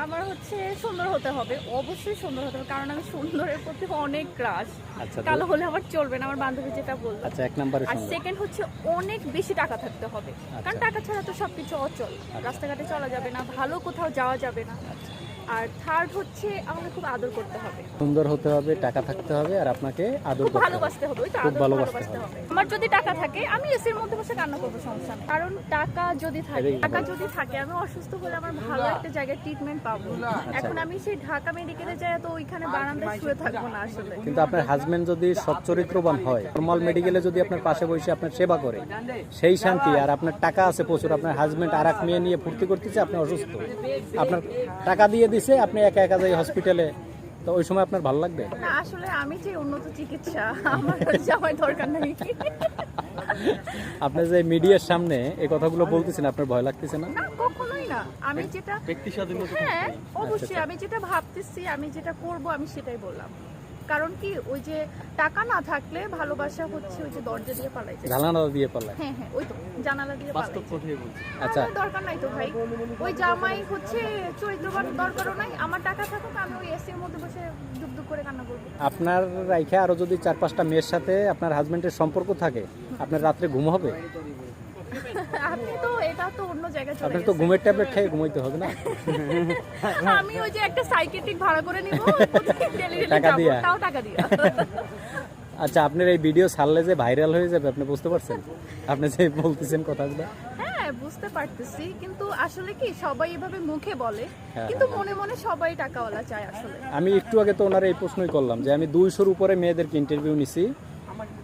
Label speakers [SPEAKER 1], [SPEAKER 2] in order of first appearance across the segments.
[SPEAKER 1] আমার হচ্ছে সুন্দর হতে হবে, অবশ্যই সুন্দর হতে হবে, কারণ আমি সুন্দরের প্রতি অনেক ক্রাশ।
[SPEAKER 2] আচ্ছা,
[SPEAKER 1] কালো হলে আমার চলবে না, আমার বান্ধবী যেটা বললো।
[SPEAKER 2] আচ্ছা, এক নম্বরে
[SPEAKER 1] আর
[SPEAKER 2] সুন্দর।
[SPEAKER 1] সেকেন্ড হচ্ছে অনেক বেশি টাকা থাকতে হবে, কারণ টাকা ছাড়া তো সবকিছু অচল, রাস্তাঘাটে চলা যাবে না, ভালো কোথাও যাওয়া যাবে না। আর থার্ড হচ্ছে আমাকে খুব আদর করতে হবে,
[SPEAKER 2] সুন্দর হতে হবে, টাকা থাকতে হবে, আর আপনাকে আদর
[SPEAKER 1] খুব
[SPEAKER 2] করতে হবে।
[SPEAKER 1] ভালোবাসতে হবে, ওই তো
[SPEAKER 2] খুব
[SPEAKER 1] আদর
[SPEAKER 2] ভালোবাসতে
[SPEAKER 1] ভালোবাসতে হবে। আমার যদি টাকা থাকে আমি এসির মধ্যে বসে কান্না করবো, সমস্যা নেই। কারণ টাকা যদি থাকে আমি অসুস্থ হলে আমার ভালো একটা জায়গায় ট্রিটমেন্ট পাবো। এখন আমি সেই ঢাকা মেডিকেলে যাই তো ওইখানে বারান্দায় শুয়ে থাকবো না আসলে।
[SPEAKER 2] কিন্তু আপনার হাজবেন্ড যদি সচ্চরিত্রবান হয়, নরমাল মেডিকেলে যদি আপনার পাশে বসে আপনার সেবা করে, সেই শান্তি। আর আপনার টাকা আছে প্রচুর, আপনার হাজবেন্ড আর এক মেয়ে নিয়ে ফুর্তি করতেছে, আপনি অসুস্থ, আপনার টাকা দিয়ে দিছে, আপনি একা একা যাই হসপিটালে, তো ওই সময় আপনার ভালো লাগবে
[SPEAKER 1] না? আসলে আমি যে উন্নত চিকিৎসা, আমার জামাই দরকার নেই।
[SPEAKER 2] আপনি যে মিডিয়ার সামনে এই কথাগুলো বলতেছেন, আপনার ভয় লাগতেছে না?
[SPEAKER 1] না, কখনোই না। আমি যেটা ব্যক্তি স্বাধীনতা, হ্যাঁ অবশ্যই, আমি যেটা ভাবতেছি, আমি যেটা করব, আমি সেটাই বললাম। কারণ কি, ওই যে টাকা না থাকলে ভালোবাসা হচ্ছে ওই যে দরজা দিয়ে পালাই যায়,
[SPEAKER 2] জানালা দিয়ে পাল্লায়।
[SPEAKER 1] হ্যাঁ হ্যাঁ, ওই তো জানালা দিয়ে পালাই যায়।
[SPEAKER 2] আচ্ছা,
[SPEAKER 1] আমার দরকার নাই তো ভাই, ওই জামাই হচ্ছে চরিত্রবান, দরকারও নাই। আমার টাকা থাকুক, আমি ওই এসির মধ্যে বসে দুপ দুপ করে কান্না করবো।
[SPEAKER 2] আপনার রাইখা আরো যদি 4-5টা মেয়ের সাথে আপনার হাজবেন্ডের সম্পর্ক থাকে, আপনার রাত্রে ঘুম হবে?
[SPEAKER 1] আপনি তো এটা তো অন্য জায়গায় চলে
[SPEAKER 2] আপনার তো
[SPEAKER 1] গেছে।
[SPEAKER 2] ঘুমের ট্যাবলেট খেয়ে ঘুমাইতে হবে না?
[SPEAKER 1] আমি ওই যে একটা সাইকিয়াট্রিক ভাড়া করে নিব,
[SPEAKER 2] টাকা দিয়া?
[SPEAKER 1] তাও টাকা দিয়া।
[SPEAKER 2] আচ্ছা, আপনার এই ভিডিও ছাড়লে যে ভাইরাল হয়ে যাবে, আপনি বুঝতে পারছেন? আপনি যে বলতেছেন কথাগুলো।
[SPEAKER 1] হ্যাঁ বুঝতে পারতেছি, কিন্তু আসলে কি সবাই এভাবে মুখে বলে,
[SPEAKER 2] হ্যাঁ,
[SPEAKER 1] কিন্তু মনে মনে সবাই টাকাওয়ালা চায় আসলে।
[SPEAKER 2] আমি একটু আগে তো ওনার এই প্রশ্নই করলাম যে আমি 200-র উপরে মেয়েদেরকে ইন্টারভিউ নিছি,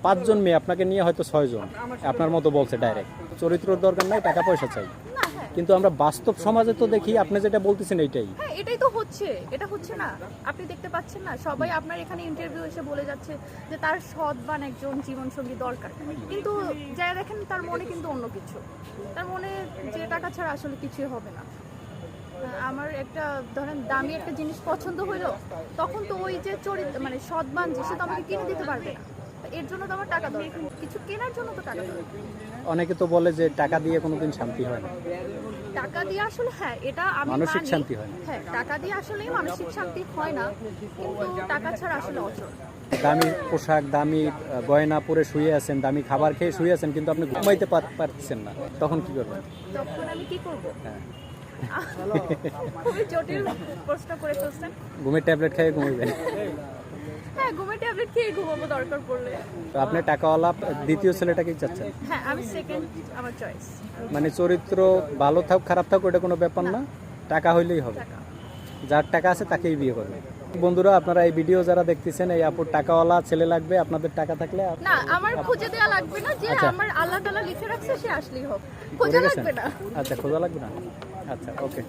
[SPEAKER 2] 5 জন মেয়ে, আপনাকে নিয়ে হয়তো 6 জন আপনার মতো বলছে ডাইরেক্ট চরিত্রের দরকার নাই, টাকা পয়সা চাই।
[SPEAKER 1] না, হ্যাঁ
[SPEAKER 2] কিন্তু আমরা বাস্তব সমাজে তো দেখি আপনি যেটা বলতেছেন এইটাই।
[SPEAKER 1] হ্যাঁ, এটাই তো হচ্ছে, এটা হচ্ছে না? আপনি দেখতে পাচ্ছেন না, সবাই আপনার এখানে ইন্টারভিউ এসে বলে যাচ্ছে যে তার সৎবান একজন জীবনসঙ্গী দরকার, কিন্তু যারা দেখেন তার মনে কিন্তু অন্য কিছু, তার মনে যে টাকা ছাড়া আসলে কিছুই হবে না। আমার একটা ধরেন দামি একটা জিনিস পছন্দ হইলো, তখন তো ওই যে চরিত্র মানে সৎবান যে, সে তো আমাকে কিনে দিতে পারবে না, এর জন্য তো আমার টাকা দরকার, কিছু কেনার জন্য তো টাকা দরকার।
[SPEAKER 2] অনেকে তো বলে যে টাকা দিয়ে কোনোদিন শান্তি হয় না,
[SPEAKER 1] টাকা দিয়ে আসলে, হ্যাঁ এটা আমি
[SPEAKER 2] মানসিক
[SPEAKER 1] মানি।
[SPEAKER 2] শান্তি হয় না।
[SPEAKER 1] হ্যাঁ, টাকা দিয়ে আসলে মানসিক শান্তি হয় না, কিন্তু টাকা ছাড়া আসলে অচল।
[SPEAKER 2] দামি পোশাক, দামি গয়না পরে শুয়ে আছেন, দামি খাবার খেয়ে শুয়ে আছেন, কিন্তু আপনি ঘুমাইতে পারতেছেন না, তখন কি করবেন?
[SPEAKER 1] তখন আমি কি করব?
[SPEAKER 2] হ্যাঁ,
[SPEAKER 1] খুবই জটিল প্রশ্ন করে ফেলছেন।
[SPEAKER 2] ঘুমের ট্যাবলেট খেয়ে ঘুমাইবেন।
[SPEAKER 1] হ্যাঁ, ঘুমের ট্যাবলেট খেয়ে ঘুমাবো দরকার পড়লে।
[SPEAKER 2] তো আপনি টাকাওয়ালা দ্বিতীয় ছেলেটাকেই চাচ্ছেন?
[SPEAKER 1] হ্যাঁ, আমি সেকেন্ড, আমার চয়েস
[SPEAKER 2] মানে চরিত্র ভালো থাক খারাপ থাক ওটা কোনো ব্যাপার না, টাকা হইলেই হবে,
[SPEAKER 1] টাকা।
[SPEAKER 2] যার টাকা আছে তাকেই বিয়ে করবে। বন্ধুরা, আপনারা এই ভিডিও যারা দেখতেছেন, এই আপুর টাকাওয়ালা ছেলে লাগবে, আপনাদের টাকা থাকলে
[SPEAKER 1] না, আমার খুঁজে দেওয়া লাগবে না, যে
[SPEAKER 2] আচ্ছা।
[SPEAKER 1] আমার আল্লাহ তাআলা লিখে রাখছে সে আসলেই হোক,
[SPEAKER 2] করে
[SPEAKER 1] খোঁজা
[SPEAKER 2] গেছেন?
[SPEAKER 1] লাগবে না।
[SPEAKER 2] আচ্ছা, খোঁজা লাগবে না, আচ্ছা, ওকে।